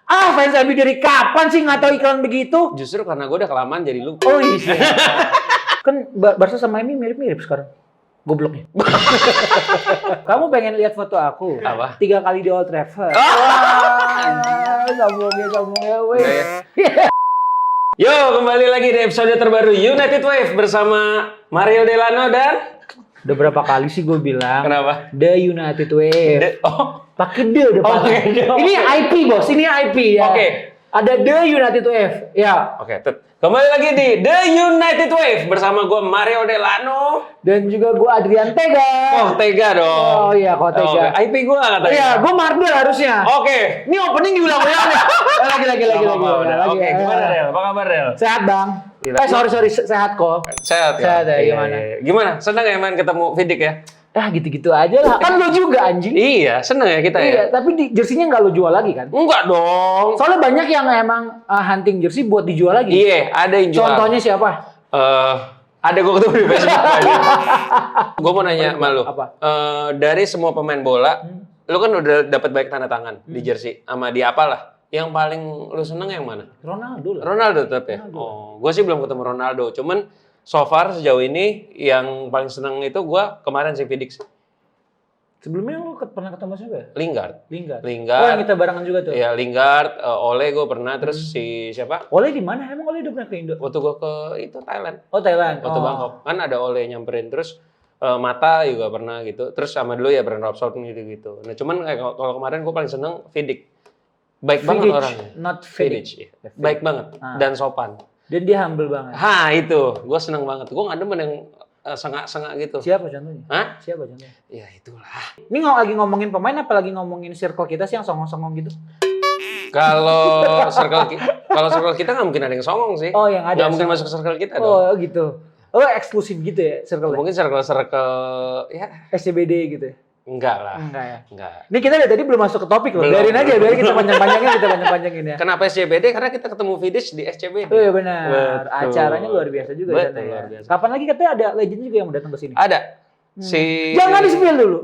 Fans MU dari kapan sih nggak tahu iklan begitu? Justru karena gue udah kelamaan jadi lupa. Oh iya. Kan Barca sama MU mirip-mirip sekarang. Gobloknya. Kamu pengen lihat foto aku? Apa? 3 kali di Old Trafford. Wah, sambungnya, weh. Yo, kembali lagi di episode terbaru United Wave bersama Mario Delano dan... Udah berapa kali sih gue bilang? Kenapa? The United Wave. Pakai the depan. Ini IP bos, ini IP ya. Oke. Ada The United Wave. Ya. Oke, kembali lagi di The United Wave bersama gue Mario Delano Dan juga gue Adrian Tega. Oh, Tega dong. Oh iya, kok Tega. IP gue katanya. Iya, gue Mardel harusnya. Oke. Ini opening diulang-ulang nih. Lagi. Oke, gimana Del? Apa kabar Del? Sehat bang. Gila. Sorry, sehat kok. Sehat ya? Sehat ya, Iya, gimana? iya. Gimana? Senang ya main ketemu Vidik ya? Gitu-gitu aja lah. Kan lo juga anjing. Iya, seneng ya kita ya? Iya, tapi jersinya nggak lo jual lagi kan? Enggak dong. Soalnya banyak yang emang hunting jersey buat dijual lagi. Iya, ada yang jual. Contohnya siapa? Ada gue ketemu di Facebook. Gue mau nanya sama lu. Apa? Dari semua pemain bola, lu kan udah dapat banyak tanda tangan di jersey sama di apalah. Yang paling lu seneng yang mana? Ronaldo lah. Ronaldo tetap ya? Oh, gue sih belum ketemu Ronaldo. Cuman so far sejauh ini yang paling seneng itu gue kemarin si Vidik. Sebelumnya lu pernah ketemu siapa ya? Lingard. Lingard. Lingard. Oh, yang kita barengan juga tuh. Ya Lingard, Ole gue pernah, terus si siapa? Ole di mana? Emang Ole udah pernah ke Indo? Waktu gue ke itu Thailand. Oh, Thailand. Waktu Bangkok. Kan ada Ole nyamperin, terus Mata juga pernah gitu. Terus sama dulu ya Brand Robson gitu-gitu. Nah cuman kalau kemarin gue paling seneng Vidik. Baik banget Vidic, orangnya. not Vidic. Vidic. Iya. Baik banget dan sopan. Dan dia humble banget. Itu. Gue seneng banget. Gue nggak demen yang sengak-sengak gitu. Siapa contohnya? Hah? Siapa contohnya? Ya itulah. Ini lagi ngomongin pemain apa lagi ngomongin circle kita sih yang songong-songong gitu? Kalau circle kita nggak mungkin ada yang songong sih. Oh, yang ada. Nggak mungkin masuk ke circle kita dong. Oh, gitu. Oh, eksklusif gitu ya circle. Mungkin circle ya SCBD gitu ya? enggak lah. Enggak ya? Enggak. Ini kita dari tadi belum masuk ke topik loh. Belum. Biarin aja, biarin kita panjang-panjangin ya. Kenapa SCBD? Karena kita ketemu Vidic di SCBD. Oh iya benar. Betul. Acaranya luar biasa juga di sana Betul, ya. luar biasa. Kapan lagi katanya ada legend juga yang mau datang ke sini? Ada. Si Jangan di-spill dulu.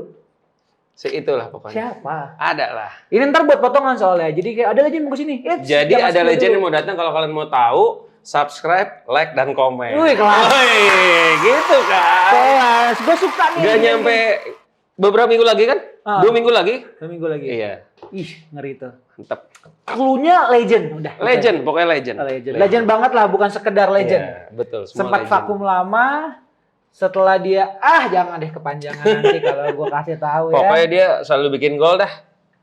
Si itulah pokoknya. Siapa? Ada lah. Ini ntar buat potongan soalnya. Jadi kayak ada legend mau ke sini. Jadi ada legend yang mau datang, kalau kalian mau tahu, subscribe, like, dan komen. Wih, kelas. Wih, gitu kan. Kelas. Gue suka nih. Gak nyampe beberapa minggu lagi kan? 2 minggu lagi? 2 minggu lagi. Iya. Ih, ngeri tuh. Mantap. Cluenya legend. Udah. Legend, pokoknya legend. Legend banget lah, bukan sekedar legend. Iya, betul. Sempat legend. vakum lama. Setelah dia, jangan deh kepanjangan nanti kalau gue kasih tahu ya. Pokoknya dia selalu bikin gol dah.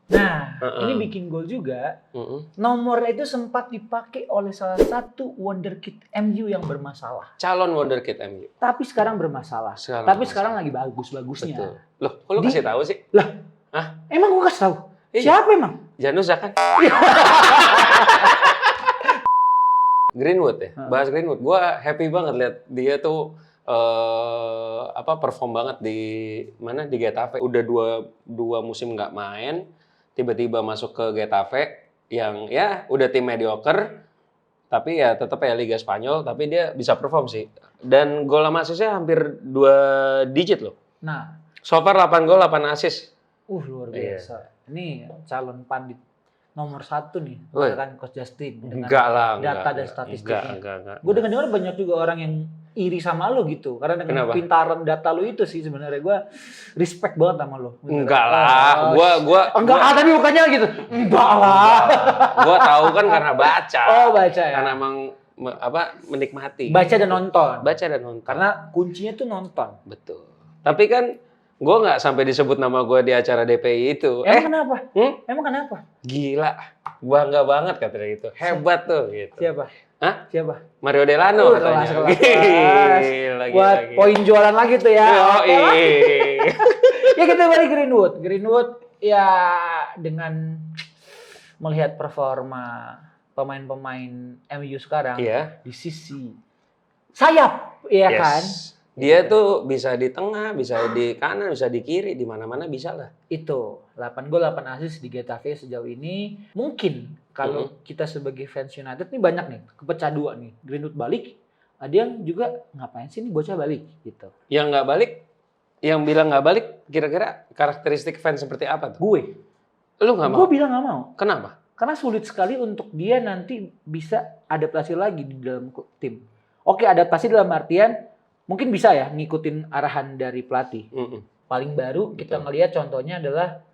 Nah, ini bikin gol juga. Nomornya itu sempat dipakai oleh salah satu wonderkid MU yang bermasalah. Calon wonderkid MU. Tapi sekarang bermasalah. Sekarang lagi bagus-bagusnya. Betul. Loh, kok lu kasih tahu sih? Lah, Hah? emang gue kasih tahu? Iya. Siapa emang? Janus kan? Greenwood ya. Bahas Greenwood. Gua happy banget lihat dia tuh perform banget di mana di Getafe. Udah dua musim nggak main, tiba-tiba masuk ke Getafe yang ya udah tim mediocre, tapi ya tetap ya Liga Spanyol, tapi dia bisa perform sih. Dan gol sama asisnya hampir 2 digit loh. Nah, So far 8 gol 8 asis. luar biasa. Ini calon pandit nomor 1 nih, Woi. kan Coach Justin dengan Enggak lah, data dan statistiknya. Gue dengar banyak juga orang yang iri sama lo gitu, karena dengan Kenapa? pintaran data lo itu sih sebenarnya gue respect banget sama lo. Enggak lah, enggak tapi bukannya gitu. Enggak lah. Gua tahu kan karena baca. Oh, baca ya. Karena emang menikmati. Baca dan nonton. Baca dan nonton. Karena kuncinya tuh nonton. Betul. Tapi kan gue nggak sampai disebut nama gue di acara DPI itu. Emang kenapa? Emang kenapa? Gila, bangga banget katanya gitu. Hebat tuh gitu. Siapa? Hah? Siapa? Mario Delano katanya. Kelas. Gila, Buat gila. poin jualan lagi tuh ya. Oke lah. Ya kita balik Greenwood. Greenwood ya dengan melihat performa pemain-pemain MU sekarang Iya. di sisi sayap, ya Yes. kan? Dia tuh bisa di tengah, bisa di kanan, bisa di kiri, di mana-mana bisa lah. Itu 8 gol 8 assist di Getafe sejauh ini. Mungkin kalau kita sebagai fans United nih banyak nih kepecah dua nih. Greenwood balik, ada yang juga ngapain sih nih bocah balik gitu. Yang nggak balik, yang bilang nggak balik, kira-kira karakteristik fans seperti apa tuh? Gue Lu nggak mau? bilang nggak mau. Kenapa? Karena sulit sekali untuk dia nanti bisa adaptasi lagi di dalam tim. Oke, adaptasi dalam artian mungkin bisa ya ngikutin arahan dari pelatih. Paling baru kita ngelihat contohnya adalah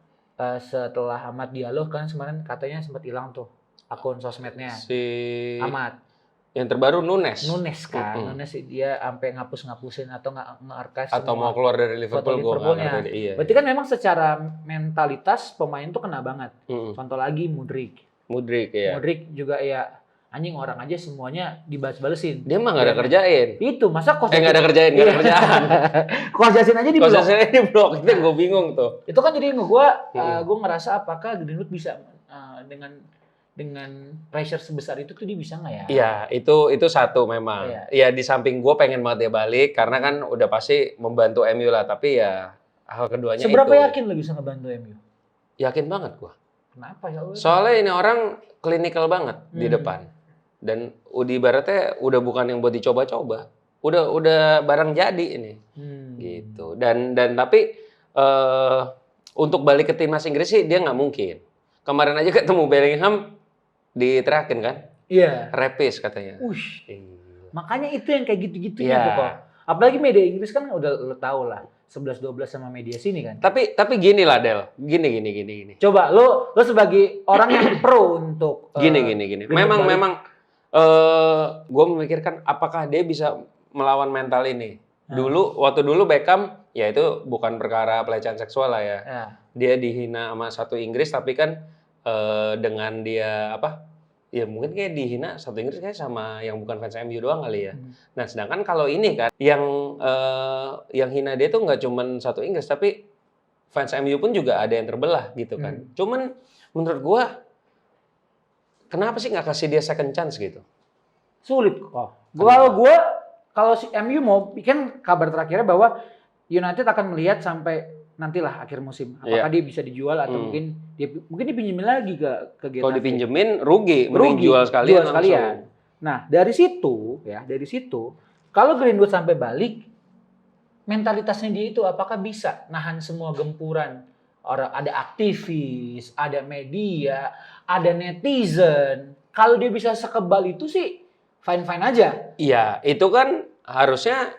setelah Ahmad Diallo kan kemarin katanya sempat hilang tuh akun sosmednya. Si Ahmad. Yang terbaru Nunes kan. Nunes dia sampai ngapus-ngapusin atau nge-archive atau semua mau keluar dari Liverpool gue nggak ngerti. Iya. Berarti kan memang secara mentalitas pemain tuh kena banget. Contoh lagi Mudryk ya. Mudryk juga ya anjing orang aja semuanya dibalas-balesin. Dia mah nggak ada kerjain. Itu masa Coach nggak ada kerjaan. Coach Justin aja di blok. Coach Justin di blok. Itu gue bingung tuh. Itu kan jadi gue ngerasa apakah Greenwood bisa dengan pressure sebesar itu tuh dia bisa nggak ya? Iya, itu satu memang. Iya, di samping gue pengen banget dia balik karena kan udah pasti membantu MU lah. Tapi ya hal keduanya seberapa yakin lo bisa ngebantu MU? Yakin banget gue. Kenapa ya? Soalnya ini orang klinikal banget di depan. Dan ibaratnya udah bukan yang buat dicoba-coba. Udah barang jadi ini. Gitu. Dan tapi untuk balik ke timnas Inggris sih dia nggak mungkin. Kemarin aja ketemu Bellingham diterakin kan? Iya. Repis katanya. Makanya itu yang kayak gitu-gitunya tuh kok. Apalagi media Inggris kan udah lo tau lah. 11-12 sama media sini kan. Tapi gini lah Del. Gini. Coba lo sebagai orang yang pro untuk gini. Memang gue memikirkan apakah dia bisa melawan mental ini. Waktu dulu Beckham ya itu bukan perkara pelecehan seksual lah ya. Dia dihina sama satu Inggris tapi kan dengan dia ya mungkin kayak dihina satu Inggris kayak sama yang bukan fans MU doang kali ya. Nah sedangkan kalau ini kan yang hina dia tuh nggak cuman satu Inggris tapi fans MU pun juga ada yang terbelah gitu kan. Cuman menurut gua kenapa sih nggak kasih dia second chance gitu? Sulit kok. Kalau si MU mau bikin kabar terakhirnya bahwa United akan melihat sampai nantilah akhir musim apakah dia bisa dijual atau mungkin dipinjemin lagi ke Getafe. Kalau dipinjemin rugi jual sekalian. Nah dari situ kalau Greenwood sampai balik mentalitasnya dia itu apakah bisa nahan semua gempuran orang, ada aktivis, ada media, ada netizen. Kalau dia bisa sekebal itu sih fine aja. Iya itu kan harusnya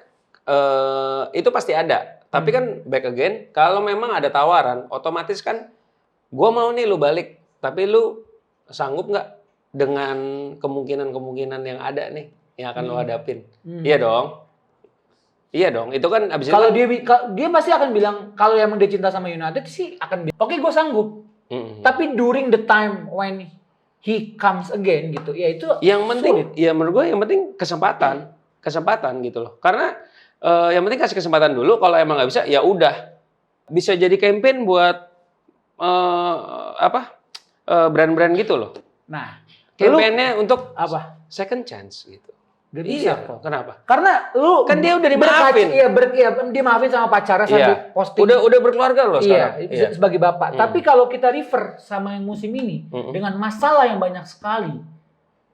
itu pasti ada. Tapi kan back again, kalau memang ada tawaran, otomatis kan gue mau nih lu balik, tapi lu sanggup nggak dengan kemungkinan yang ada nih, yang akan lu hadapin? Iya dong. Itu kan abis kalau itu dia pasti akan bilang, kalau emang dia cinta sama United sih akan bilang, oke gue sanggup. Tapi during the time when he comes again gitu, ya itu yang penting, ya menurut gue yang penting kesempatan gitu loh. Karena yang penting kasih kesempatan dulu. Kalau emang nggak bisa, ya udah. Bisa jadi campaign buat brand-brand gitu loh. Nah, campaignnya untuk apa? Second chance gitu. Gak bisa kok. Kenapa? Karena lu kan dia udah dimaafin. Dia maafin sama pacarnya sampai posting. Udah berkeluarga loh sekarang. Sebagai bapak. Tapi kalau kita refer sama yang musim ini dengan masalah yang banyak sekali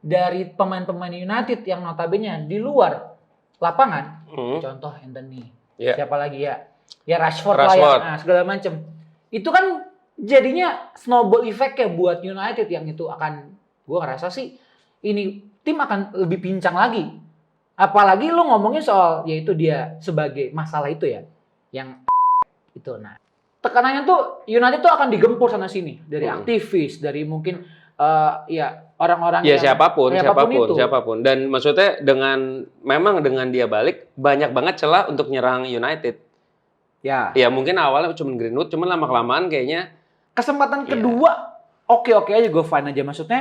dari pemain-pemain United yang notabene di luar lapangan, contoh Anthony, siapa lagi ya Rashford. Lah ya, segala macam. Itu kan jadinya snowball effect ya buat United yang itu akan, gue ngerasa sih ini tim akan lebih pincang lagi. Apalagi lo ngomongin soal yaitu dia sebagai masalah itu ya, yang itu. Nah, tekanannya tuh United tuh akan digempur sana sini dari aktivis, dari mungkin orang-orang ya siapapun. Dan maksudnya memang dengan dia balik banyak banget celah untuk nyerang United. Ya mungkin awalnya cuma Greenwood, cuma lama-kelamaan kayaknya kesempatan kedua oke aja, gue fine aja. Maksudnya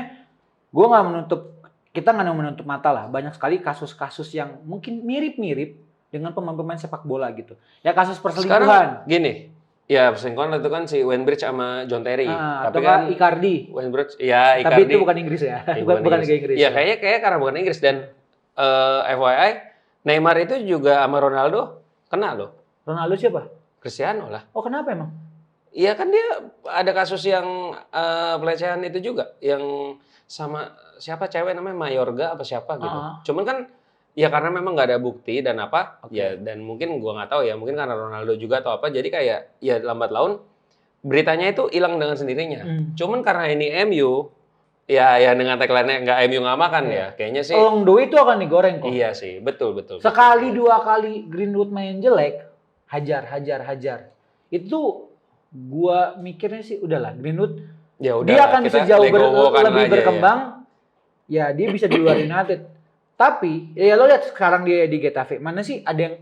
kita nggak menutup mata lah. Banyak sekali kasus-kasus yang mungkin mirip-mirip dengan pemain-pemain sepak bola gitu. Ya kasus perselingkuhan. Sekarang gini. Ya, perselingkuhan itu kan si Wayne Bridge sama John Terry. Tapi kan Icardi. Wayne Bridge, Icardi. Tapi itu bukan Inggris ya. bukan Liga Inggris. Iya, kayaknya karena bukan Inggris. Dan FYI, Neymar itu juga sama Ronaldo kena loh. Ronaldo siapa? Cristiano lah. Oh, kenapa emang? Iya kan dia ada kasus yang pelecehan itu juga. Yang sama siapa cewek namanya Mayorga apa siapa gitu. Cuman kan ya karena memang nggak ada bukti dan ya dan mungkin gua nggak tahu ya, mungkin karena Ronaldo juga atau apa, jadi kayak ya lambat laun beritanya itu hilang dengan sendirinya. Cuman karena ini MU Ya dengan tagline-nya nggak MU nggak makan ya. Kayaknya sih. Along the way itu akan digoreng kok. Iya sih, betul. Sekali dua kali Greenwood main jelek, hajar. Itu gua mikirnya sih udahlah Greenwood Ya udah. dia akan bisa jauh lebih aja, berkembang. Ya dia bisa di luar United. Tapi ya lo lihat sekarang dia di Getafe. Mana sih ada yang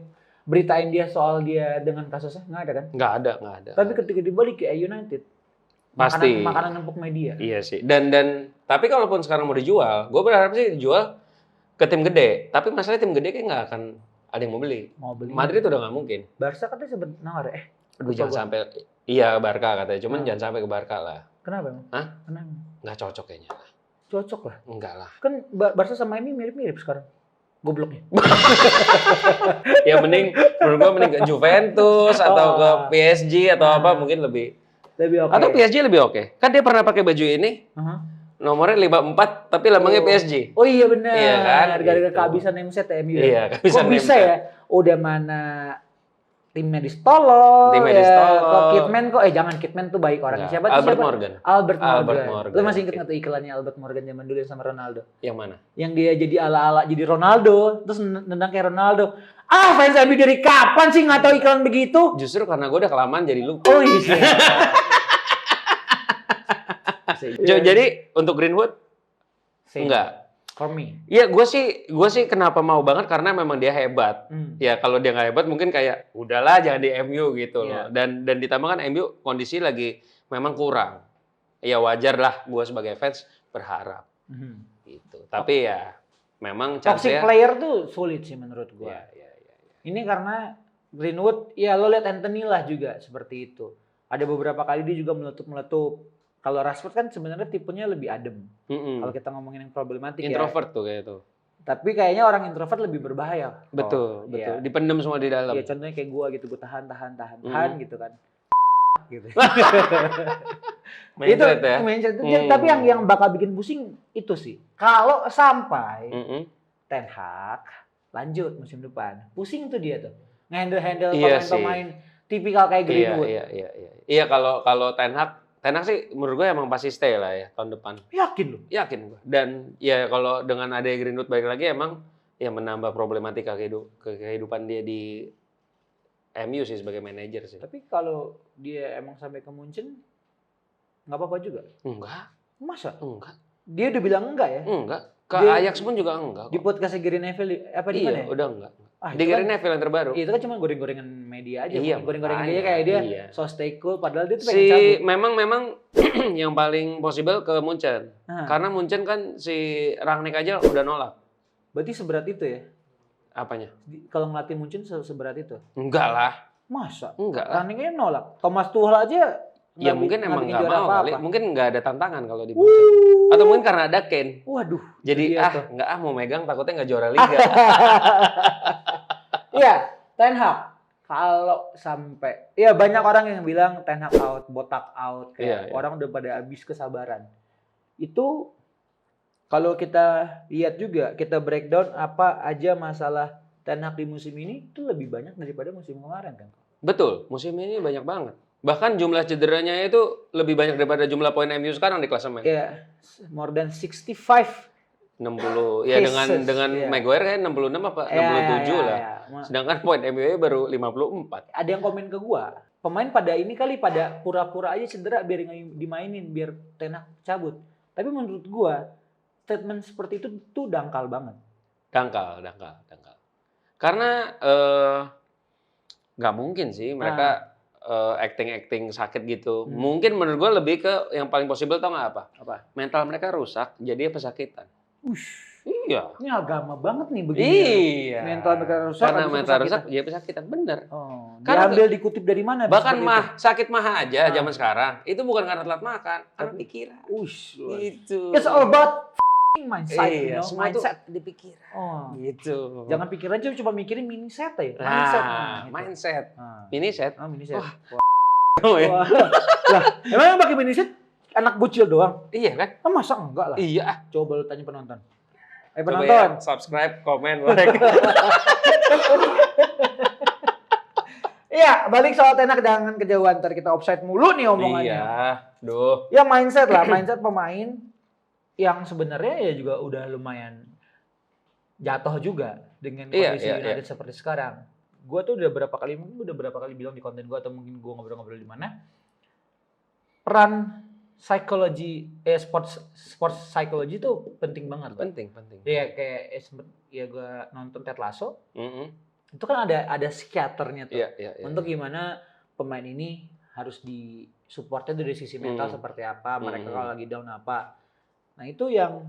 beritain dia soal dia dengan kasusnya? Nggak ada kan? Nggak ada. Tapi ketika dibalik ke United, Pasti. makanan empuk media. Iya sih. Dan tapi kalaupun sekarang mau dijual, gue berharap sih dijual ke tim gede. Tapi masalahnya tim gede kayak nggak akan ada yang mau beli. Madrid udah nggak mungkin. Barca katanya sempat nawar ya. Aduh jangan sampai. Iya Barca katanya. Cuman jangan sampai ke Barca lah. Kenapa emang? Hah? Kenapa? Nggak cocok kayaknya. Cocok lah. Enggak lah. Kan Barca sama MU mirip-mirip sekarang. Gobloknya. Ya menurut gue mending ke Juventus atau ke PSG atau apa mungkin lebih oke. Atau PSG lebih oke. Kan dia pernah pakai baju ini. Nomornya 54 tapi lambangnya PSG. Oh iya benar. Iya kan? Gara-gara Gitu. kehabisan nameset MU. Iya, kehabisan kok bisa nameset. ya? Udah mana timnya ditolong. Kok Kidman kok jangan Kidman tuh baik orangnya. Siapa tuh? Albert Morgan. Albert Morgan. Morgan. Lu masih inget nggak tuh iklannya Albert Morgan zaman dulu yang sama Ronaldo? Yang mana? Yang dia jadi ala-ala jadi Ronaldo, terus nendang kayak Ronaldo. Fans MU dari kapan sih nggak tahu iklan begitu? Justru karena gue udah kelamaan jadi lupa. Oh iya. Jadi untuk Greenwood enggak. For me. Iya, gue sih kenapa mau banget karena memang dia hebat. Ya kalau dia nggak hebat mungkin kayak udahlah jangan di MU gitu loh. Dan ditambah kan MU kondisi lagi memang kurang. Ya wajar lah gue sebagai fans berharap. Gitu. Tapi ya memang toxic player tuh sulit sih menurut gue. Ya. Ini karena Greenwood, ya lo lihat Anthony lah juga seperti itu. Ada beberapa kali dia juga meletup. Kalau Rashford kan sebenarnya tipenya lebih adem. Kalau kita ngomongin yang problematik introvert tuh kayak itu. Tapi kayaknya orang introvert lebih berbahaya. Betul. Dipendem semua di dalam. Iya, contohnya kayak gua gitu, gua tahan gitu kan. Gitu. Mindset ya. Mindset itu. Tapi yang bakal bikin pusing itu sih. Kalau sampai Ten Hag lanjut musim depan, pusing tuh dia tuh. Nge-handle pemain-pemain tipikal kayak Greenwood. Iya kalau Ten Hag sih menurut gue emang pasti stay lah ya tahun depan. Yakin lu? Yakin gue. Dan ya kalau dengan ada Greenwood balik lagi emang ya menambah problematika kehidupan dia di MU sih sebagai manajer sih. Tapi kalau dia emang sampai ke Munchen nggak apa-apa juga? Enggak. Masa? Enggak. Dia udah bilang enggak ya? Enggak. Ke Ajax pun juga enggak. Di podcast Gary Neville apa di mana ya? Udah enggak. Di Gary Neville yang terbaru. Itu kan cuma goreng-gorengan media aja. Iya, goreng-gorengan dia kayak dia so stay cool padahal dia tuh pengen cabut. Memang yang paling possible ke Munchen. Karena Munchen kan si Rangnick aja udah nolak. Berarti seberat itu ya? Apanya? Kalau ngelatih Munchen seberat itu? Enggak lah. Masa? Enggak lah. Rangnicknya nolak. Thomas Tuchel aja ya mungkin emang nggak mau kali. Mungkin nggak ada tantangan kalau di Munchen. Atau mungkin karena ada Kane. Waduh. Jadi nggak mau megang takutnya nggak juara liga. Iya, Ten Hag. Kalau sampai, ya banyak orang yang bilang Ten Hag out, botak out, kayak orang udah pada habis kesabaran. Itu kalau kita lihat juga, kita breakdown apa aja masalah Ten Hag di musim ini itu lebih banyak daripada musim kemarin kan? Betul, musim ini banyak banget. Bahkan jumlah cederanya itu lebih banyak daripada jumlah poin MU sekarang di klasemen. Iya, more than 65. 60 ya dengan Maguire kayak 66 apa 67 lah. Sedangkan poin MU baru 54. Ada yang komen ke gua, pemain pada ini kali pada pura-pura aja cedera biar dimainin biar Ten Hag cabut. Tapi menurut gua statement seperti itu tuh dangkal banget. Dangkal. Karena nggak mungkin sih mereka acting sakit gitu. Mungkin menurut gua lebih ke yang paling possible tau nggak apa? Mental mereka rusak jadi pesakitan. Iya. Ini agama banget nih begini. Iya. Mental mereka rusak. Karena mental rusak, ya pesakitan. Bener. Karena diambil dikutip dari mana? Bahkan sakit mah aja zaman sekarang. Itu bukan karena telat makan, karena pikiran. Itu. It's all about mindset, mindset di pikiran. Gitu. Jangan pikir aja cuma mikirin miniset ya. Mindset. Miniset. Miniset. Lah, emang yang pakai miniset anak bocil doang? Iya kan? Masa enggak lah? Iya. Coba lu tanya penonton. Penonton. Ya, subscribe, komen, like. Iya, balik soal Ten Hag jangan kejauhan. Ntar kita offside mulu nih omongannya. Iya. Ya mindset lah. Mindset pemain yang sebenarnya ya juga udah lumayan jatuh juga dengan Iya, kondisi iya, United seperti sekarang. Gue tuh udah berapa kali bilang di konten gue atau mungkin gue ngobrol-ngobrol di mana, peran sports psychology itu penting banget. Penting. Ya kayak ya gue nonton Ted Lasso, Mm-mm. itu kan ada psikiaternya tuh Iya. untuk gimana pemain ini harus supportnya dari sisi mental seperti apa, mereka kalau lagi down apa. Nah itu yang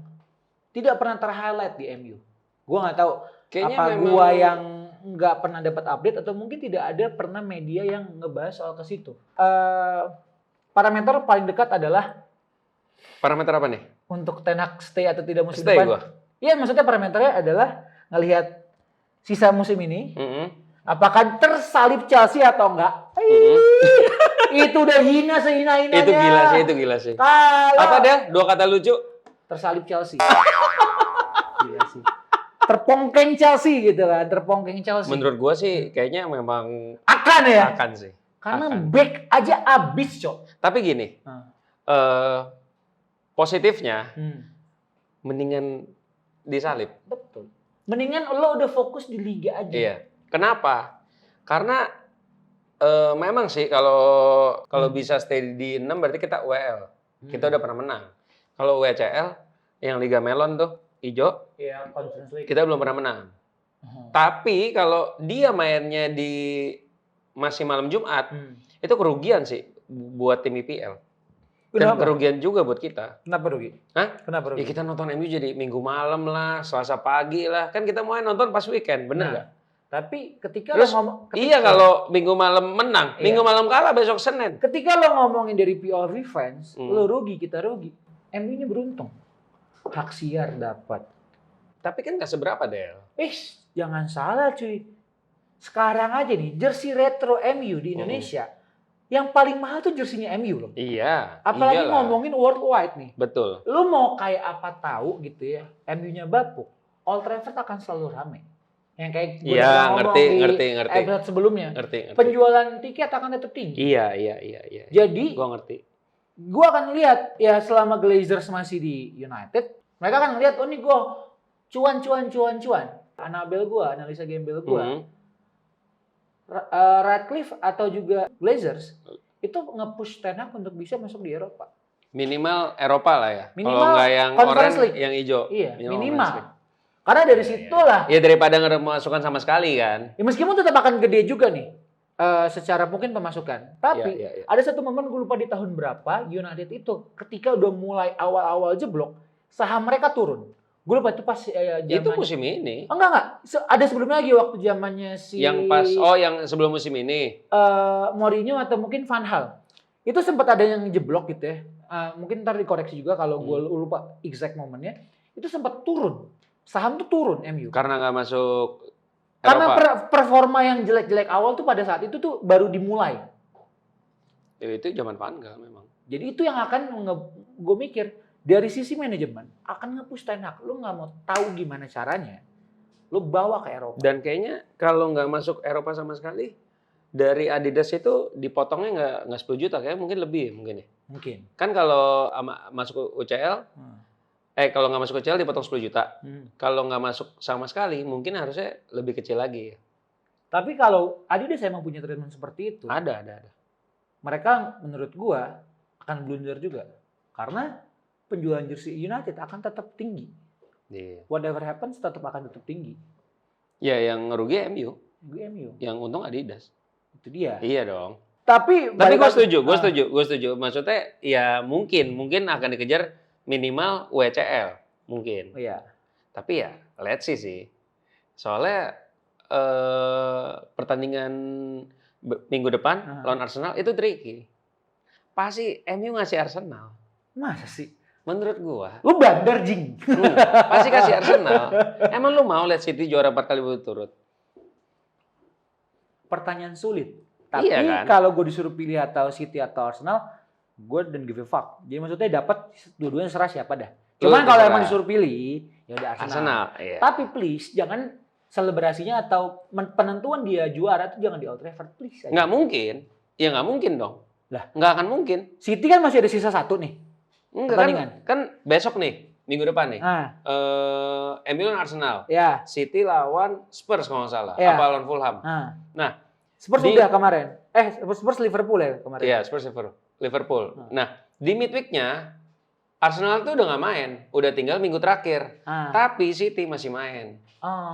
tidak pernah ter-highlight di MU. Gue nggak tahu Kayaknya apa memang gue yang nggak pernah dapat update atau mungkin tidak ada pernah media yang ngebahas soal ke situ. Parameter paling dekat adalah parameter apa nih? untuk Ten Hag stay atau tidak musim Stay depan. gua. Iya, maksudnya parameternya adalah ngelihat sisa musim ini, Mm-mm. apakah tersalip Chelsea atau enggak. Itu udah hina sehina-hinanya. Itu gila sih. Kalau Apa dia? 2 kata lucu. tersalip Chelsea. Gila sih. Terpongkeng Chelsea gitu kan, terpongkeng Chelsea. Menurut gua sih kayaknya memang Akan ya? akan sih. Karena Akan. back aja abis, Cok. Tapi gini, positifnya mendingan disalip. Betul. Mendingan lo udah fokus di liga aja. Iya. Kenapa? Karena memang sih kalau bisa stay di 6 berarti kita UEL. Kita udah pernah menang. Kalau WCL yang Liga Melon tuh hijau, Iya, Conference League. kita belum pernah menang. Tapi kalau dia mainnya di masih malam Jumat, itu kerugian sih buat tim IPL. Dan Kenapa? kerugian juga buat kita. Kenapa rugi? Hah? Kenapa rugi? Ya kita nonton MU jadi Minggu malam lah, Selasa pagi lah. Kan kita mau nonton pas weekend, bener nggak? Tapi ketika Terus, lo ngomong... iya kalau Minggu malam menang, Iya. Minggu malam kalah besok Senin. Ketika lo ngomongin dari POV fans, Hmm. lo rugi, kita rugi. MU ini beruntung. Hak siar dapat. Tapi kan nggak seberapa, Del. Jangan salah cuy. Sekarang aja nih, jersey retro MU di Indonesia, yang paling mahal tuh jersinya MU loh. Iya. Apalagi iyalah. ngomongin worldwide nih. Betul. Lu mau kayak apa tahu gitu ya, MU-nya bapuk, Old Trafford akan selalu rame. Yang kayak gue Iya, udah ngomong ngerti. di episode sebelumnya. Ngerti. Penjualan tiket akan tetap tinggi. Iya. Jadi, Gua ngerti. gue akan lihat ya selama Glazers masih di United, mereka akan lihat oh nih gue cuan. Analisa gembel gue, Radcliffe atau juga Glazers itu nge-push Ten Hag untuk bisa masuk di Eropa. Minimal Eropa lah ya. Minimal Kalau nggak yang Conference orange, League. yang hijau. Iya, Conference minimal. League. Karena dari situlah, Ya daripada nggak masukkan sama sekali kan. ya meskipun tetap akan gede juga nih, secara mungkin pemasukan. Tapi Iya. ada satu momen gue lupa di tahun berapa United itu ketika udah mulai awal-awal jeblok, saham mereka turun. Gue lupa itu pas Itu musim ini. Enggak. Ada sebelumnya lagi waktu zamannya si Yang pas, yang sebelum musim ini. Mourinho atau mungkin Van Hal. Itu sempat ada yang jeblok gitu ya. Mungkin ntar dikoreksi juga kalau gue lupa exact momennya. Itu sempat turun. Saham tuh turun MU. Karena nggak masuk Karena Eropa. performa yang jelek-jelek awal tuh pada saat itu tuh baru dimulai. Ya, itu zaman Van Gaal memang. Jadi itu yang akan gue mikir dari sisi manajemen akan nge-push Ten Hag. Lu nggak mau tahu gimana caranya, lu bawa ke Eropa. Dan kayaknya kalau nggak masuk Eropa sama sekali, dari Adidas itu dipotongnya nggak 10 juta, kayak mungkin lebih mungkin ya. Mungkin. Kan kalau masuk UCL, kalau nggak masuk UCL dipotong 10 juta. Kalau nggak masuk sama sekali, mungkin harusnya lebih kecil lagi. Tapi kalau Adidas emang punya treatment seperti itu, Ada. mereka menurut gua akan blunder juga. Karena penjualan jersey United akan tetap tinggi. Iya. Whatever happens tetap akan tetap tinggi. Ya yang ngerugi MU, MU. yang untung Adidas. Itu dia. Iya dong. Tapi gue setuju. Maksudnya ya mungkin akan dikejar minimal WCL mungkin. Iya. Tapi ya let's see sih. Soalnya pertandingan minggu depan lawan Arsenal itu tricky. Pasti MU ngasih Arsenal. Masa sih? Menurut gua. Lu bandar jing. Pasti kasih Arsenal. Emang lu mau lihat City juara 4 kali berturut-turut? Pertanyaan sulit. Tapi Iya kan? kalau gue disuruh pilih atau City atau Arsenal, gue don't give a fuck. Jadi maksudnya dapat dua-duanya serah siapa dah. Cuman kalau emang disuruh pilih, ya udah Arsenal. Iya. Tapi please jangan selebrasinya atau penentuan dia juara itu jangan di Old Trafford, please. Nggak mungkin. Ya nggak mungkin dong. Lah, nggak akan mungkin. City kan masih ada sisa satu nih. Enggak Pertandingan. kan besok nih minggu depan nih. Ah, MU lawan Arsenal. ya. City lawan Spurs kalau nggak salah. Ya. Apa lawan Fulham. Ah. Nah, Spurs udah kemarin. Spurs Liverpool ya kemarin. iya Spurs Liverpool. Nah, di midweek-nya Arsenal tuh udah nggak main. Udah tinggal minggu terakhir. Tapi City masih main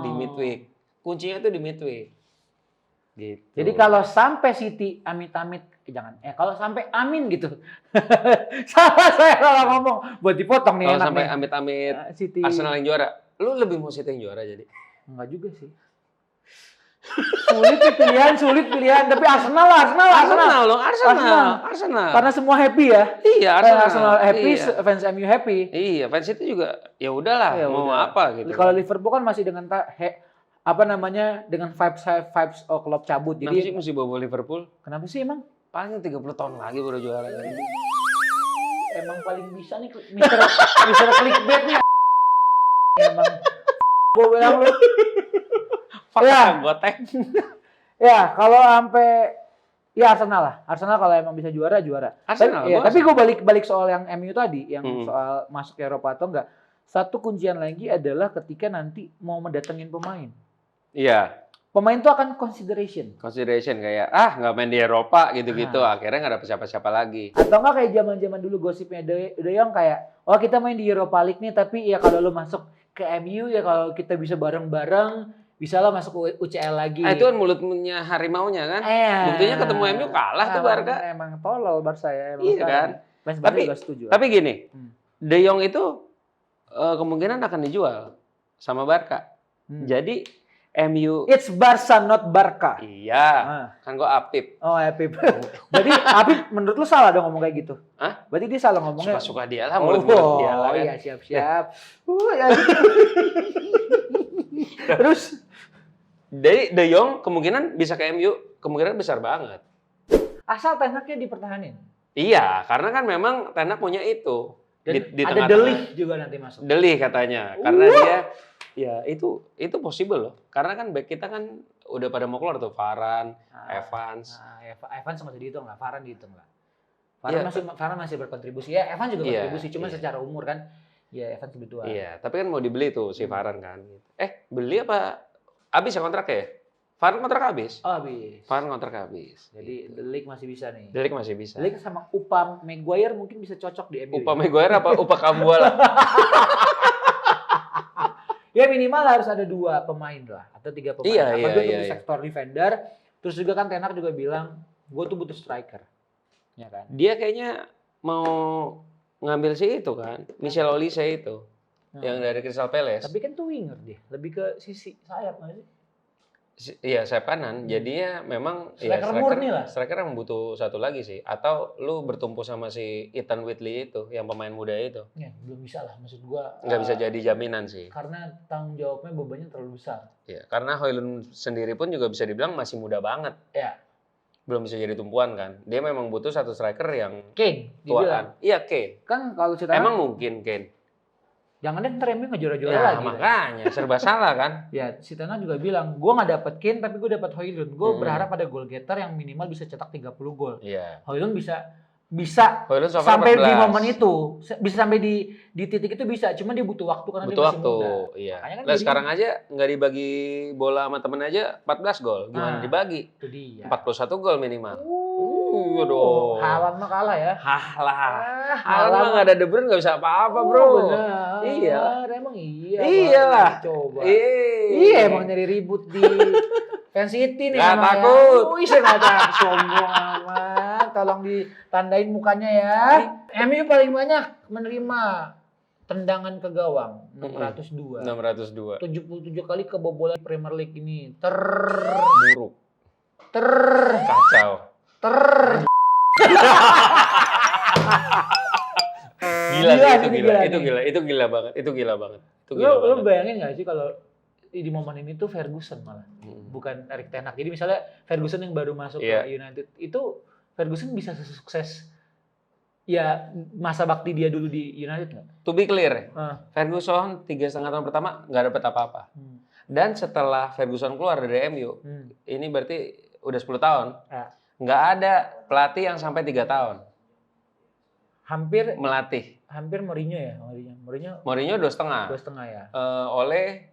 di midweek. Kuncinya tuh di midweek. Gitu. Jadi kalau sampai City amit-amit, jangan. Kalau sampai amin gitu. Salah saya salah ngomong. Buat dipotong nih kalau enak sampai nih. amit-amit City. Arsenal yang juara, lu lebih mau City yang juara jadi? Enggak juga sih. Sulit pilihan. Tapi Arsenal. Karena semua happy ya. Iya, Arsenal happy, iya. fans MU happy. Iya, fans itu juga ya udahlah, mau apa gitu. Kalau Liverpool kan masih dengan dengan vibes klub cabut. Kenapa Jadi sih mesti bawa Liverpool? kenapa sih emang? Paling 30 tahun lagi baru juara. Emang paling bisa nih Mister Clickbait nih. Emang gue bilang lu. Ya, gotek. Ya, kalau sampai ya Arsenal lah. Arsenal kalau emang bisa juara. Arsenal. Tapi gue balik soal yang MU tadi, yang soal masuk ke Eropa atau enggak. Satu kuncian lagi adalah ketika nanti mau mendatengin pemain. Iya. Pemain itu akan consideration Kayak nggak main di Eropa gitu-gitu, akhirnya nggak dapet siapa-siapa lagi. Atau enggak kayak zaman-zaman dulu gosipnya De Jong kayak kita main di Europa League nih, tapi ya kalau lu masuk ke MU ya kalau kita bisa bareng-bareng bisa lah masuk UCL lagi. Itu kan mulutnya harimaunya kan. Buktinya ketemu MU kalah tuh Barca. Emang tolol Barca ya. Iya kan. Tapi gini, De Jong itu kemungkinan akan dijual sama Barca. Jadi MU. It's Barca not Barca. Iya. Kan gua Apip. Oh Apip. Berarti Apip menurut lu salah dong ngomong kayak gitu? Hah? Berarti dia salah ngomongnya. Suka-suka dia lah, mulut-mulut dia lah. Oh iya siap-siap. Terus dari De Jong kemungkinan bisa ke MU, kemungkinan besar banget. Asal Ten Hag-nya dipertahanin. Iya, karena kan memang Ten Hag punya itu. Dan di ada De Ligt juga nanti masuk. De Ligt katanya, karena dia ya itu possible loh. Karena kan back kita kan udah pada mau keluar tuh, Varane, Evans. Evans masih dihitung lah, Varane dihitung lah. Varane masih berkontribusi. Ya, Evans juga berkontribusi, cuma secara umur kan. Ya, Evans lebih tua. Iya, tapi kan mau dibeli tuh si Varane kan. Beli apa? Habis ya kontraknya ya? Varane kontrak habis? Oh, habis. Varane kontrak habis. Jadi The Ligt masih bisa nih. The Ligt masih bisa. The Ligt sama Upa Maguire mungkin bisa cocok di MU. Upa Maguire apa Upa Kambuala? Ya minimal harus ada 2 pemain lah atau 3 pemain. Iya. Sektor defender. Terus juga kan Ten Hag juga bilang, gue tuh butuh striker. Ya kan? Dia kayaknya mau ngambil si itu kan, Michel Olise itu. Yang dari Crystal Palace. Tapi kan tuh winger dia, lebih ke sisi sayap nggak sih? Iya, sayap kanan. Jadinya memang striker murni lah. Striker yang butuh satu lagi sih. Atau lu bertumpu sama si Ethan Whitley itu, yang pemain muda itu. Ya, belum bisa lah. Maksud gua nggak bisa jadi jaminan sih. Karena tanggung jawabnya bebannya terlalu besar. Iya, karena Højlund sendiri pun juga bisa dibilang masih muda banget. Iya. Belum bisa jadi tumpuan kan. Dia memang butuh satu striker yang Kane tuaan. Iya, Kane. Kan kalau cerita emang mungkin Kane. Jangan deh ntar MU ngejuara-juara ya, lagi. Makanya serba salah kan. Ya, si Tana juga bilang, gue nggak dapet Kane tapi gue dapet Højlund. Gue berharap ada goal getter yang minimal bisa cetak 30 gol. Iya. Højlund bisa Højlund sampai di momen itu, bisa sampai di titik itu bisa. Cuma dia butuh waktu karena dia masih muda. Iya. Kan nah, sekarang aja nggak dibagi bola sama temen aja 14 gol. Gimana dibagi? Itu dia. 41 gol minimal. Aduh. Haaland mah kalah ya. Haaland mah nggak ada De Bruyne nggak bisa apa-apa bro. Benar. Iya. Emang iya. Iyalah. Coba. Iya emang nyari ribut di Fan City nih. Gak takut. Saya nggak takut. Sombong amat. Tolong ditandain mukanya ya. MU paling banyak menerima tendangan ke gawang 602. 77 kali kebobolan Premier League ini. Buruk. Kacau. Itu gila banget. Lu bayangin nggak sih kalau di momen ini tuh Ferguson malah, bukan Erik ten Hag. Jadi misalnya Ferguson yang baru masuk ke United, itu Ferguson bisa sukses ya masa bakti dia dulu di United nggak? To be clear, Ferguson 3,5 tahun pertama nggak dapet apa-apa. Dan setelah Ferguson keluar dari MU, ini berarti udah 10 tahun. Nggak ada pelatih yang sampai 3 tahun. Hampir melatih. hampir Mourinho ya, Mourinho 2,5. 2,5 ya. Oleh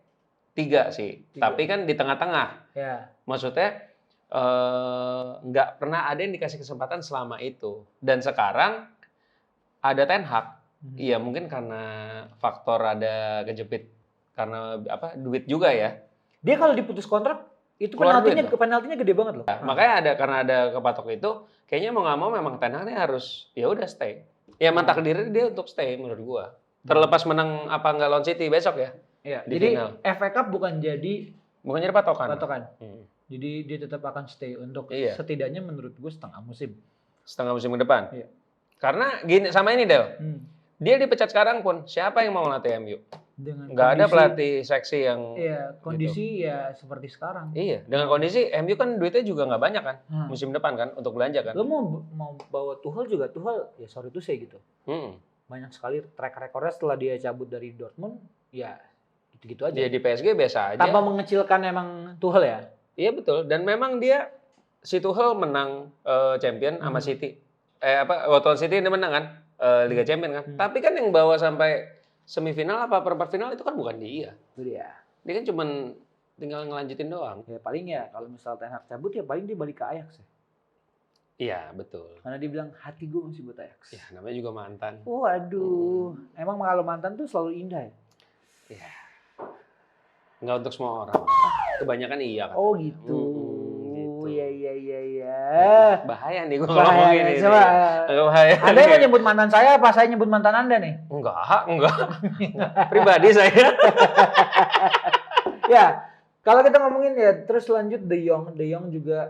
3 sih. 3. Tapi kan di tengah-tengah. Ya. Maksudnya nggak pernah ada yang dikasih kesempatan selama itu. Dan sekarang ada Ten Hag. Iya, mungkin karena faktor ada kejepit karena duit juga ya. Dia kalau diputus kontrak itu Keluar penaltinya gede banget loh. Makanya karena ada kepatok itu, kayaknya mau nggak mau memang Ten Hag harus ya udah stay. Ya emang takdirnya dia untuk stay menurut gua. Terlepas menang apa nggak lawan City besok ya. Iya. Di Jadi final. FA Cup bukan jadi patokan. Jadi dia tetap akan stay untuk setidaknya menurut gue setengah musim ke depan. Iya. Karena gini sama ini Del. Dia dipecat sekarang pun siapa yang mau ngelatih MU? Nggak ada pelatih seksi yang kondisi ya seperti sekarang. Iya, dengan kondisi MU kan duitnya juga nggak banyak kan musim depan kan untuk belanja kan. Lo mau bawa Tuchel juga, Tuchel ya sorry to say gitu. Banyak sekali track recordnya setelah dia cabut dari Dortmund ya gitu-gitu aja. Dia di PSG biasa aja. Tanpa mengecilkan emang Tuchel ya. Iya betul, dan memang si Tuchel menang champion sama City. Waktu City ini menang kan Liga Champion kan. Tapi kan yang bawa sampai semifinal apa perempat final itu kan bukan dia. Itu dia. Dia kan cuman tinggal ngelanjutin doang. Ya paling ya kalau misal Ten Hag cabut ya paling dia balik ke Ajax ya. Iya betul. Karena dia bilang hati gue masih buat Ajax. Ya namanya juga mantan. Waduh, emang kalau mantan tuh selalu indah ya? Iya. Nggak untuk semua orang. Kebanyakan iya kan. Oh gitu. Gitu. Iya. Bahaya nih gue ngomongin ini. Coba. Bahaya. Anda mau nyebut mantan saya apa saya nyebut mantan Anda nih? Enggak. Pribadi saya. Ya, kalau kita ngomongin ya terus lanjut De Jong juga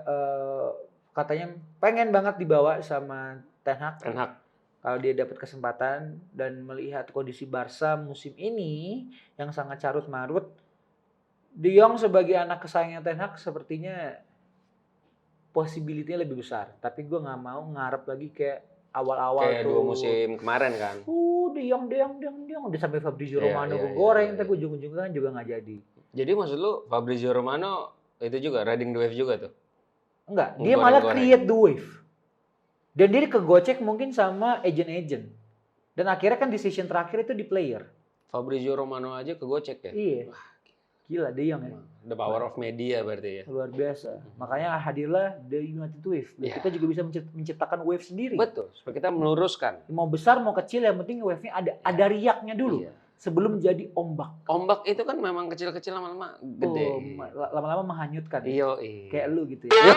katanya pengen banget dibawa sama Ten Hag. Kalau dia dapat kesempatan dan melihat kondisi Barca musim ini yang sangat carut marut, De Jong sebagai anak kesayangan Ten Hag sepertinya possibility-nya lebih besar. Tapi gue nggak mau ngarep lagi kayak awal-awal kayak 2 musim kemarin kan. De Jong. Udah sampai Fabrizio Romano gue goreng, tapi ujung-ujungnya kan juga nggak jadi. Jadi maksud lu Fabrizio Romano itu juga riding the wave juga tuh? Enggak, dia malah create the wave. Dan dia kegocek mungkin sama agent-agent. Dan akhirnya kan decision terakhir itu di player. Fabrizio Romano aja kegocek ya? Iya. Gila De Jong ya. The power of media berarti ya. Luar biasa. Makanya hadirlah The United Wave. Kita juga bisa menciptakan wave sendiri. Betul. Supaya kita meluruskan. Mau besar mau kecil yang penting wave-nya ada riaknya dulu. Iya. Sebelum jadi ombak. Ombak itu kan memang kecil-kecil lama-lama gede. Lama-lama menghanyutkan. Iya. Kayak lu gitu ya.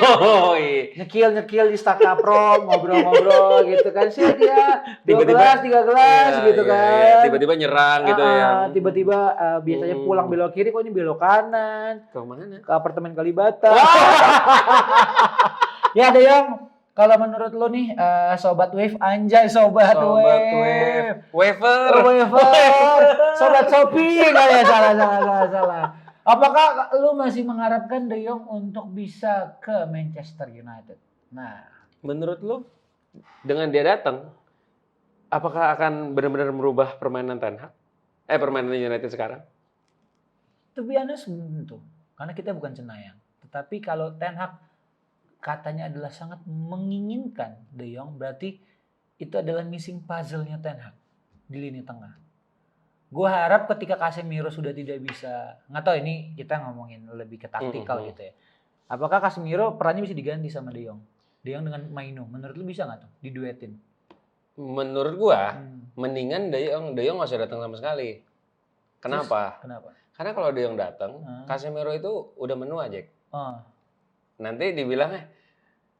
Nyekil di Stakapro, ngobrol-ngobrol gitu kan. Siap ya, 2 gelas, 3 gelas gitu kan. Tiba-tiba nyerang gitu ya. Tiba-tiba biasanya pulang belok kiri, kok ini belok kanan. Ke mana? Ke apartemen Kalibata. Ya De Jong. Kalau menurut lo nih, Sobat Wave, anjay Sobat Wave. Wafer. Sobat Shopee, ya salah. Apakah lo masih mengharapkan De Jong untuk bisa ke Manchester United? Nah, menurut lo, dengan dia datang, apakah akan benar-benar merubah permainan Ten Hag? Permainan United sekarang? To be honest, tentu. Karena kita bukan cenayang. Tetapi kalau Ten Hag katanya adalah sangat menginginkan De Jong, berarti itu adalah missing puzzle-nya Ten Hag di lini tengah. Gue harap ketika Casemiro sudah tidak bisa, nggak tahu ini kita ngomongin lebih ke taktikal gitu ya. Apakah Casemiro perannya bisa diganti sama De Jong? De Jong dengan Maino, menurut lu bisa nggak tuh diduetin? Menurut gua, mendingan De Jong nggak usah datang sama sekali. Kenapa? Karena kalau De Jong datang, Casemiro itu udah menua, Jack. Nanti dibilangnya,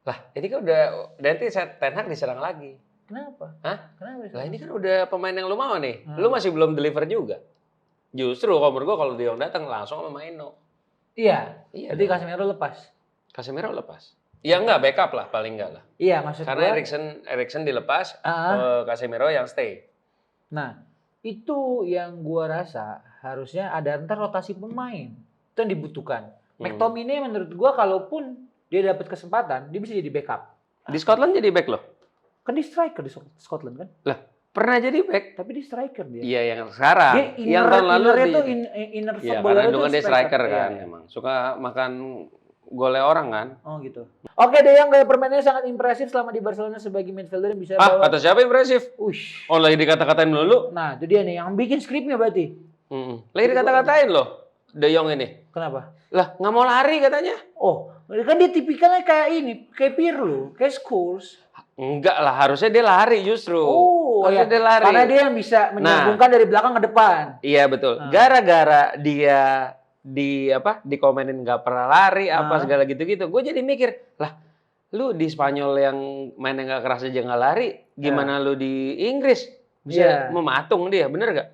lah ini kan udah, nanti Ten Hag diserang lagi. Kenapa? Kenapa? Lah ini kan udah pemain yang lu mau nih, lu masih belum deliver juga. Justru kalau menurut gua kalau De Jong datang langsung sama Maino. Iya. Jadi Casemiro lepas. Ya enggak, backup lah paling enggak lah. Iya maksud karena Eriksen dilepas, Casemiro yang stay. Nah itu yang gua rasa harusnya ada ntar rotasi pemain. Itu yang dibutuhkan. McTominay menurut gua kalaupun dia dapat kesempatan, dia bisa jadi backup. Di Scotland jadi back loh. Kan di striker di Scotland kan? Lah, pernah jadi back. Tapi di striker dia. Iya, yang sekarang. Dia yang tahun lalu itu inner footballer itu. Iya, karena dia striker kan emang. Suka makan golnya orang kan. Oh gitu. Oke, De Jong gaya permainannya sangat impresif selama di Barcelona sebagai midfielder yang bisa bawa. Kata siapa impresif? Ush. Oh, lagi dikata-katain dulu. Nah, itu dia nih yang bikin skripnya berarti. Lagi dikata-katain loh, De Jong ini. Kenapa? Lah, nggak mau lari katanya. Oh, kan dia tipikalnya kayak ini, kayak Pirlo, kayak Scholes. Enggak lah, harusnya dia lari justru. Oh, harusnya ya. dia lari. Karena dia yang bisa menyambungkan dari belakang ke depan. Iya betul. Gara-gara dia dikomenin nggak pernah lari segala gitu-gitu. Gue jadi mikir, lah lu di Spanyol yang mainnya nggak keras aja nggak lari, gimana lu di Inggris bisa mematung dia, bener gak?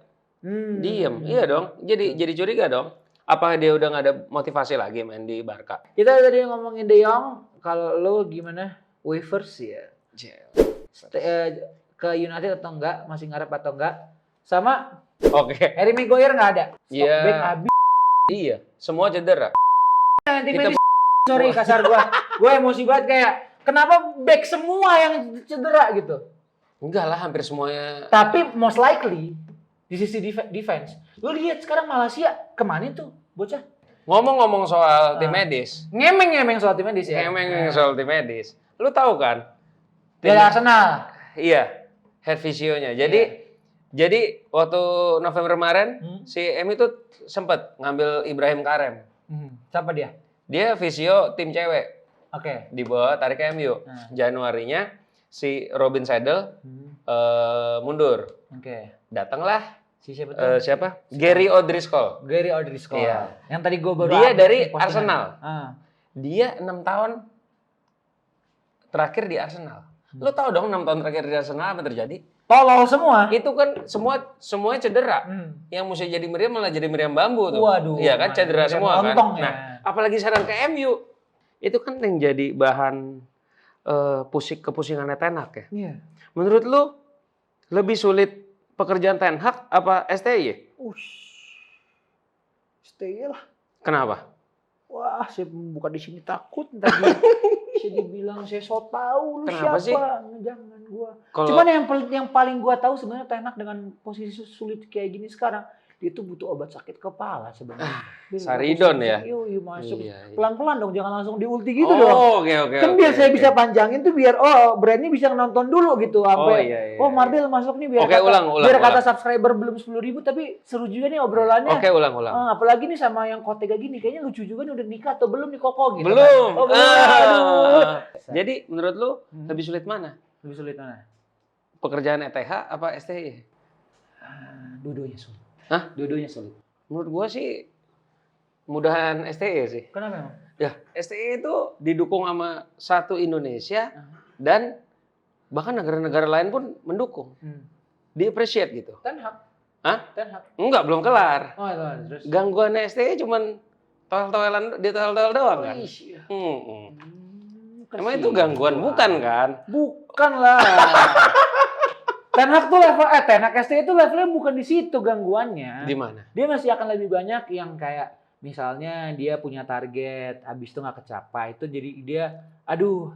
Diem, iya dong. Jadi curiga dong. Apa dia udah nggak ada motivasi lagi main di Barca? Kita tadi ngomongin De Jong, kalau lu gimana? Waivers ya. Ke United atau enggak? Masih ngarep atau enggak? Sama Oke. Harry Maguire nggak ada. Iya. Back habis. Iya, semua cedera. Nanti sorry kasar gue emosi banget kayak kenapa back semua yang cedera gitu. Enggak lah, hampir semuanya. Tapi most likely di sisi defense. Lu lihat sekarang Malaysia kemana tuh bocah? Ngomong-ngomong soal tim medis. Ngemeng soal tim medis ya. Ngemeng soal tim medis. Lu tahu kan? Dari Arsenal. Iya, head visionya. Jadi waktu November kemarin si MU itu sempet ngambil Ibrahim Karem. Siapa dia? Dia visio tim cewek. Oke. Di bawah tarik MU. Januarinya si Robin Saddle mundur. Oke. Datanglah siapa tuh? siapa? Gary O'Driscoll. Gary O'Driscoll. Iya. Yang tadi gue baru dia dari postingan. Arsenal. Dia 6 tahun terakhir di Arsenal. Lu tahu dong 6 tahun terakhir di Arsenal apa terjadi? Tolol semua. Itu kan semuanya cedera. Yang mesti jadi meriam malah jadi meriam bambu tuh. Waduh. Iya kan cedera semua kan. Ya. Nah, apalagi sekarang ke MU. Itu kan yang jadi bahan kepusingannya Ten Hag ya. Iya. Menurut lu lebih sulit pekerjaan Ten Hag apa STY? STY lah. Kenapa? Wah, saya bukan di sini takut tadi. Saya dibilang saya so tahu lu. Kenapa siapa? Jangan gua. Cuman yang paling gua tahu sebenarnya Ten Hag dengan posisi sulit kayak gini sekarang, dia tuh butuh obat sakit kepala sebenarnya. Saridon ya. Iya, masuk. Iya. Pelan-pelan dong, jangan langsung di ulti gitu dong. Oke. Kan biar saya bisa panjangin tuh biar brandnya bisa nonton dulu gitu sampai Mardel masuk nih biar biar kata subscriber belum 10.000 tapi seru juga nih obrolannya. Oke, ulang. Apalagi nih sama yang Kotega gini kayaknya lucu juga nih udah nikah atau belum nih Koko gitu. Belum. Kan? Aduh. Jadi menurut lu lebih sulit mana? Lebih sulit mana? Pekerjaan ETH apa STY? Dua-duanya sulit. Hah? Dua-duanya sulit. Menurut gua sih mudahan STY sih. Kenapa emang? Ya, STY itu didukung sama satu Indonesia dan bahkan negara-negara lain pun mendukung. Di-appreciate gitu. Ten Hag. Hah? Ten Hag. Enggak, belum kelar. Oh, terus. Gangguan STY cuman toel-toel doang kan? Iya. Emang itu gangguan bukan kan? Bukan lah. Ten Hag tuh Ten Hag STY itu levelnya bukan di situ gangguannya. Di mana? Dia masih akan lebih banyak yang kayak misalnya dia punya target, habis itu nggak kecapai, itu jadi dia,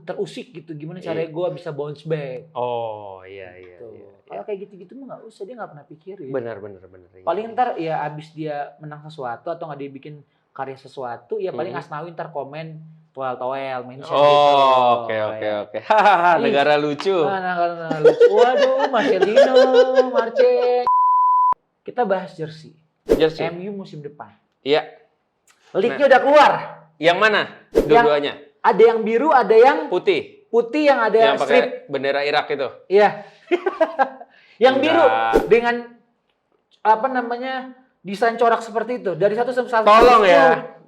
terusik gitu. Gimana caranya gue bisa bounce back? Oh iya. Kalau kayak gitu-gitu mah nggak usah, dia nggak pernah pikirin. Benar. Paling ntar ya abis dia menang sesuatu atau nggak dia bikin karya sesuatu, ya paling Asnawi ntar komen toel mention gitu. Oke. Hahaha, negara lucu. Negara lucu. Waduh, Marcelino, Marce. Kita bahas jersey. MU musim depan. Iya. League-nya udah keluar. Yang mana? Dua-duanya. Ada yang biru, ada yang putih. Putih yang ada yang strip pakai bendera Irak itu. Iya. Yang biru dengan desain corak seperti itu. Dari 1 sampai 10. Tolong ya.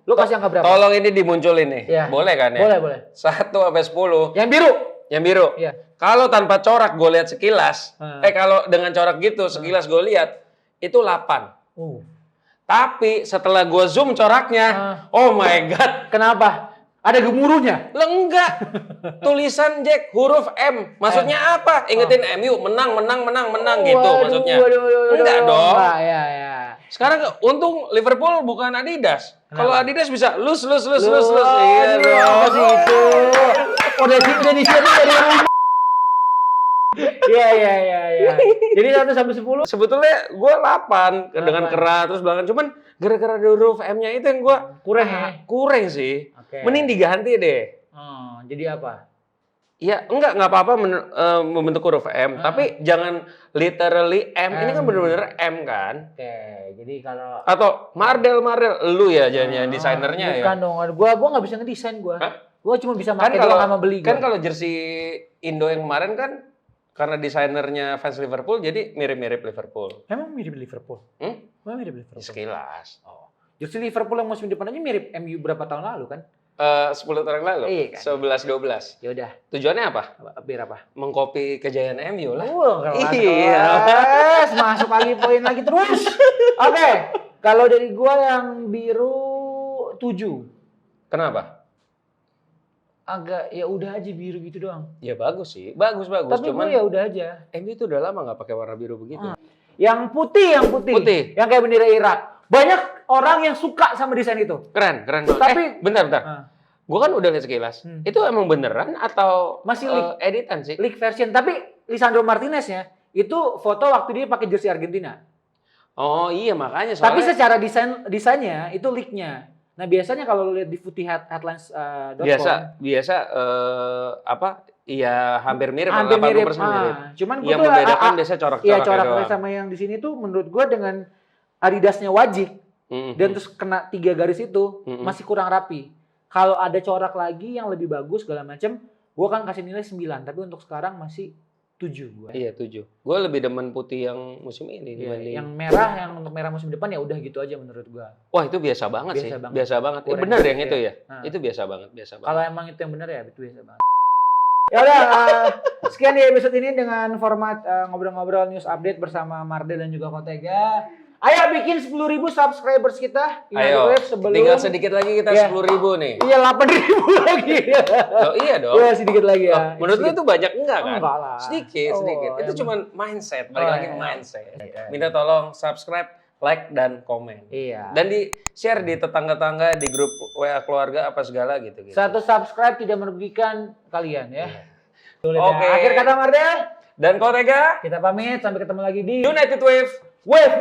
Lu kasih angka berapa? Tolong ini dimunculin nih. Ya. Boleh kan ya? Boleh. 1 sampai 10. Yang biru. Yang biru. Iya. Kalau tanpa corak gue lihat sekilas, kalau dengan corak gitu sekilas gue lihat itu 8. Tapi setelah gue zoom coraknya, oh my god. Kenapa? Ada gemuruhnya? Enggak. Tulisan Jack huruf M. Maksudnya apa? Ingetin MU menang gitu maksudnya. Enggak dong. Ya. Sekarang untung Liverpool bukan Adidas. Kalau Adidas bisa lus. Iya dong. Itu. Udah di sini dari rumah. Iya. Jadi 1 sampai 10. Sebetulnya gue 8 dengan kera terus belakang. Cuman gara-gara ada huruf M-nya itu yang gue Kurang ya? kurang sih. Oke. Mending diganti deh. Oh, jadi apa? Ya enggak apa-apa membentuk huruf M, tapi jangan literally M. Ini kan bener-bener M kan? Oke, jadi kalau Atau Mardel, lu ya jangan desainernya ya. bukan dong, gua nggak bisa ngedesain gua. Hah? Gua cuma bisa Kan pakai kalau doang sama beli kan gua. kalau jersey Indo yang kemarin kan karena desainernya fans Liverpool jadi mirip-mirip Liverpool. Emang mirip Liverpool? Emang mirip Liverpool? Sekilas. Oh. Jersey Liverpool yang musim depan aja mirip MU berapa tahun lalu kan? 10 tahun yang lalu, Iya kan? 11-12. Ya udah, Tujuannya apa? biar apa? Mengcopy kejayaan MU lah. Iya. Masuk lagi poin lagi terus. Oke, kalau dari gua yang biru 7. Kenapa? Agak ya udah aja biru gitu doang. Ya bagus sih, bagus. Tapi Cuman gua ya udah aja. MU itu udah lama nggak pakai warna biru begitu. Yang putih. Putih. Yang kayak bendera Irak. Banyak orang yang suka sama desain itu. Keren banget. Tapi- Bentar. Gua kan udah lihat sekilas. Itu emang beneran atau Masih editan sih? leak version. Tapi Lisandro Martinez-nya itu foto waktu dia pakai jersey Argentina. Oh iya makanya Tapi soalnya secara desainnya itu leak-nya. Nah biasanya kalau lu lihat di Footy Headlines.com biasa Iya hampir mirip, hampir 80% mirip. mirip. Cuman gua Yang tuh, membedakan biasanya corak-coraknya iya corak doang. sama yang di sini tuh menurut gua dengan Adidasnya wajib dan terus kena 3 garis itu masih kurang rapi. Kalau ada corak lagi yang lebih bagus segala macam, gua kan kasih nilai 9, tapi untuk sekarang masih 7 gua. Iya 7. Gue lebih demen putih yang musim ini Iya, dibanding. yang merah, yang untuk merah musim depan ya udah gitu aja menurut gua. Wah itu biasa banget sih. Biasa banget. Biasa banget. Kurang Bener yang gitu itu ya. ya. Itu biasa banget. Kalau emang itu yang benar ya itu biasa banget. Ya udah, sekian di episode ini dengan format ngobrol-ngobrol news update bersama Mardel dan juga Kotega. Ayo bikin 10.000 subscribers kita. Ayo. Sebelum Tinggal sedikit lagi kita Iya. 10.000 nih. Iya 8.000 lagi. Oh, iya dong. Iya sedikit lagi ya. Menurut lu itu banyak enggak kan? Enggak lah. Sedikit. Oh, Itu emang. cuma mindset. Balik Oh, lagi iya. mindset. Iya. Minta tolong subscribe, like, dan komen. Iya. Dan di share di tetangga-tetangga, di grup WA keluarga apa segala gitu. Satu subscribe tidak merugikan kalian ya. Oke. Akhir kata Mardel, Dan Kotega, kita pamit sampai ketemu lagi di United Wave. Wave.